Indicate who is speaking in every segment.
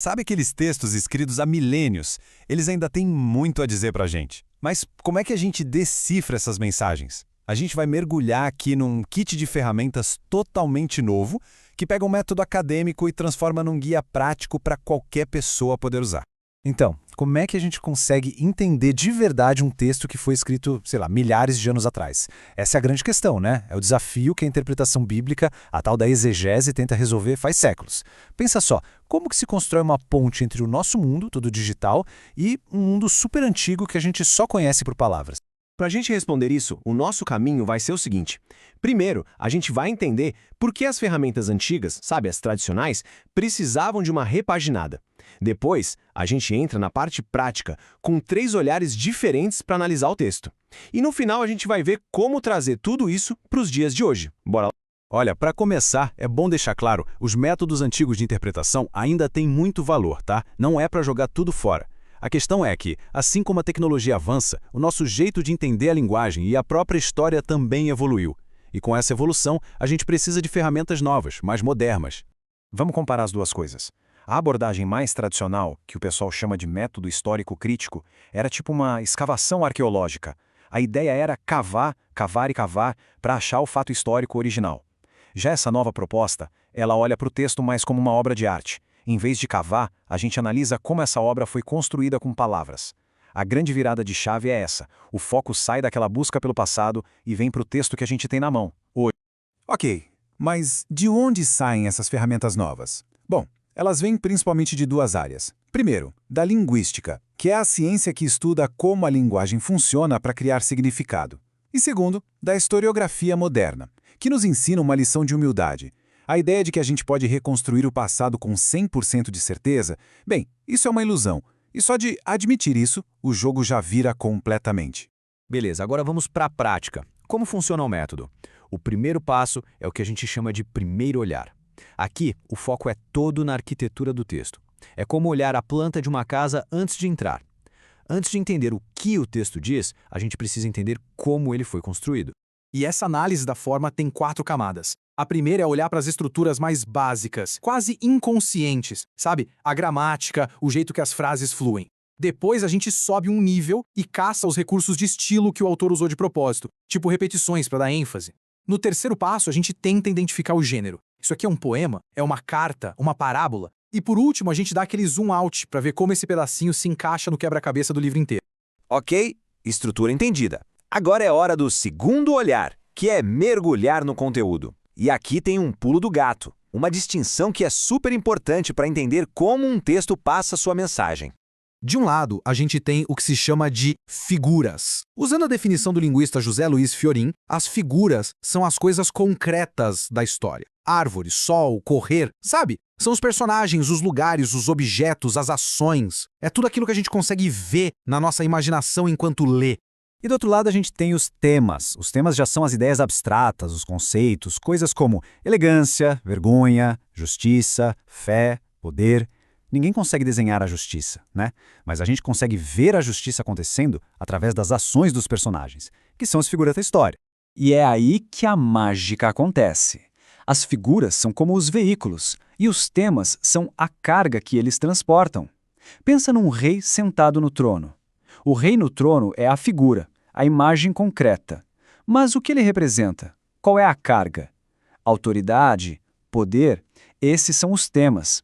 Speaker 1: Sabe aqueles textos escritos há milênios? Eles ainda têm muito a dizer pra gente. Mas como é que a gente decifra essas mensagens? A gente vai mergulhar aqui num kit de ferramentas totalmente novo, que pega um método acadêmico e transforma num guia prático para qualquer pessoa poder usar. Então, como é que a gente consegue entender de verdade um texto que foi escrito, sei lá, milhares de anos atrás? Essa é a grande questão, né? É o desafio que a interpretação bíblica, a tal da exegese, tenta resolver faz séculos. Pensa só, como que se constrói uma ponte entre o nosso mundo, tudo digital, e um mundo super antigo que a gente só conhece por palavras?
Speaker 2: Para a gente responder isso, o nosso caminho vai ser o seguinte. Primeiro, a gente vai entender por que as ferramentas antigas, sabe, as tradicionais, precisavam de uma repaginada. Depois, a gente entra na parte prática, com 3 olhares diferentes para analisar o texto. E no final a gente vai ver como trazer tudo isso para os dias de hoje. Bora lá?
Speaker 1: Olha, para começar, é bom deixar claro, os métodos antigos de interpretação ainda têm muito valor, tá? Não é para jogar tudo fora. A questão é que, assim como a tecnologia avança, o nosso jeito de entender a linguagem e a própria história também evoluiu. E com essa evolução, a gente precisa de ferramentas novas, mais modernas.
Speaker 3: Vamos comparar as duas coisas. A abordagem mais tradicional, que o pessoal chama de método histórico crítico, era tipo uma escavação arqueológica. A ideia era cavar, cavar e cavar para achar o fato histórico original. Já essa nova proposta, ela olha para o texto mais como uma obra de arte. Em vez de cavar, a gente analisa como essa obra foi construída com palavras. A grande virada de chave é essa. O foco sai daquela busca pelo passado e vem para o texto que a gente tem na mão, hoje.
Speaker 4: Ok, mas de onde saem essas ferramentas novas? Bom, elas vêm principalmente de 2 áreas. Primeiro, da linguística, que é a ciência que estuda como a linguagem funciona para criar significado. E segundo, da historiografia moderna, que nos ensina uma lição de humildade. A ideia de que a gente pode reconstruir o passado com 100% de certeza, bem, isso é uma ilusão. E só de admitir isso, o jogo já vira completamente.
Speaker 5: Beleza, agora vamos para a prática. Como funciona o método? O primeiro passo é o que a gente chama de primeiro olhar. Aqui, o foco é todo na arquitetura do texto. É como olhar a planta de uma casa antes de entrar. Antes de entender o que o texto diz, a gente precisa entender como ele foi construído.
Speaker 6: E essa análise da forma tem 4 camadas. A primeira é olhar para as estruturas mais básicas, quase inconscientes, sabe? A gramática, o jeito que as frases fluem. Depois a gente sobe um nível e caça os recursos de estilo que o autor usou de propósito, tipo repetições para dar ênfase. No terceiro passo, a gente tenta identificar o gênero. Isso aqui é um poema? É uma carta? Uma parábola? E por último, a gente dá aquele zoom out para ver como esse pedacinho se encaixa no quebra-cabeça do livro inteiro.
Speaker 2: Ok, estrutura entendida. Agora é hora do segundo olhar, que é mergulhar no conteúdo. E aqui tem um pulo do gato, uma distinção que é super importante para entender como um texto passa sua mensagem.
Speaker 6: De um lado, a gente tem o que se chama de figuras. Usando a definição do linguista José Luiz Fiorin, as figuras são as coisas concretas da história. Árvore, sol, correr, sabe? São os personagens, os lugares, os objetos, as ações. É tudo aquilo que a gente consegue ver na nossa imaginação enquanto lê.
Speaker 1: E do outro lado a gente tem os temas. Os temas já são as ideias abstratas, os conceitos, coisas como elegância, vergonha, justiça, fé, poder. Ninguém consegue desenhar a justiça, né? Mas a gente consegue ver a justiça acontecendo através das ações dos personagens, que são as figuras da história.
Speaker 7: E é aí que a mágica acontece. As figuras são como os veículos, e os temas são a carga que eles transportam. Pensa num rei sentado no trono. O rei no trono é a figura, a imagem concreta. Mas o que ele representa? Qual é a carga? Autoridade, poder, esses são os temas.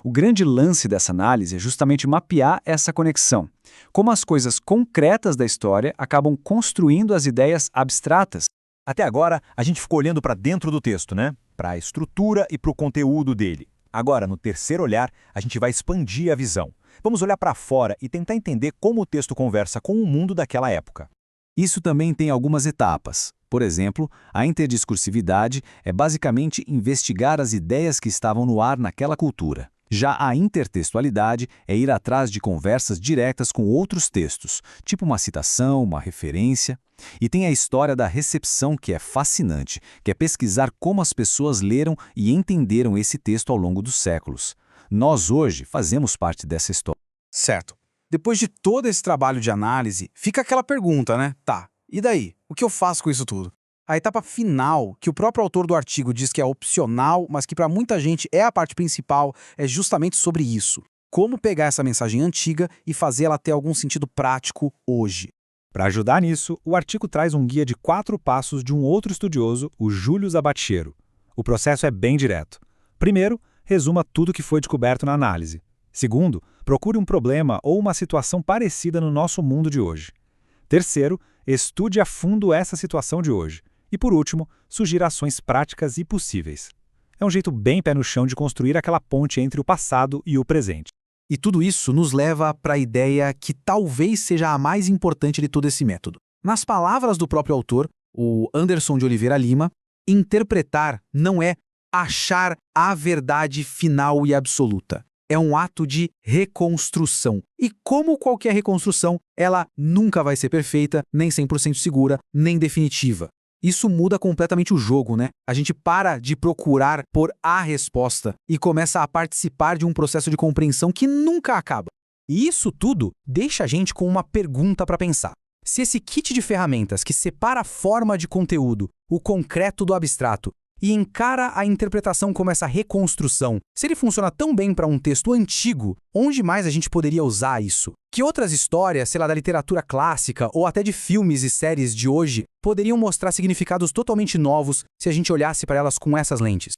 Speaker 7: O grande lance dessa análise é justamente mapear essa conexão. Como as coisas concretas da história acabam construindo as ideias abstratas.
Speaker 3: Até agora, a gente ficou olhando para dentro do texto, né? Para a estrutura e para o conteúdo dele. Agora, no terceiro olhar, a gente vai expandir a visão. Vamos olhar para fora e tentar entender como o texto conversa com o mundo daquela época.
Speaker 1: Isso também tem algumas etapas. Por exemplo, a interdiscursividade é basicamente investigar as ideias que estavam no ar naquela cultura. Já a intertextualidade é ir atrás de conversas diretas com outros textos, tipo uma citação, uma referência. E tem a história da recepção, que é fascinante, que é pesquisar como as pessoas leram e entenderam esse texto ao longo dos séculos. Nós hoje fazemos parte dessa história.
Speaker 6: Certo. Depois de todo esse trabalho de análise, fica aquela pergunta, né? Tá, e daí? O que eu faço com isso tudo? A etapa final, que o próprio autor do artigo diz que é opcional, mas que para muita gente é a parte principal, é justamente sobre isso. como pegar essa mensagem antiga e fazê-la ter algum sentido prático hoje.
Speaker 1: Para ajudar nisso, o artigo traz um guia de 4 passos de um outro estudioso, o Júlio Zabatiero. O processo é bem direto. Primeiro, resuma tudo que foi descoberto na análise. Segundo, procure um problema ou uma situação parecida no nosso mundo de hoje. Terceiro, estude a fundo essa situação de hoje. E por último, sugira ações práticas e possíveis. É um jeito bem pé no chão de construir aquela ponte entre o passado e o presente.
Speaker 6: E tudo isso nos leva para a ideia que talvez seja a mais importante de todo esse método. Nas palavras do próprio autor, o Anderson de Oliveira Lima, interpretar não é achar a verdade final e absoluta. É um ato de reconstrução. E como qualquer reconstrução, ela nunca vai ser perfeita, nem 100% segura, nem definitiva. Isso muda completamente o jogo, né? A gente para de procurar por a resposta e começa a participar de um processo de compreensão que nunca acaba. E isso tudo deixa a gente com uma pergunta para pensar. Se esse kit de ferramentas que separa a forma de conteúdo, o concreto do abstrato, e encara a interpretação como essa reconstrução, se ele funciona tão bem para um texto antigo, onde mais a gente poderia usar isso? Que outras histórias, sei lá, da literatura clássica ou até de filmes e séries de hoje, poderiam mostrar significados totalmente novos se a gente olhasse para elas com essas lentes?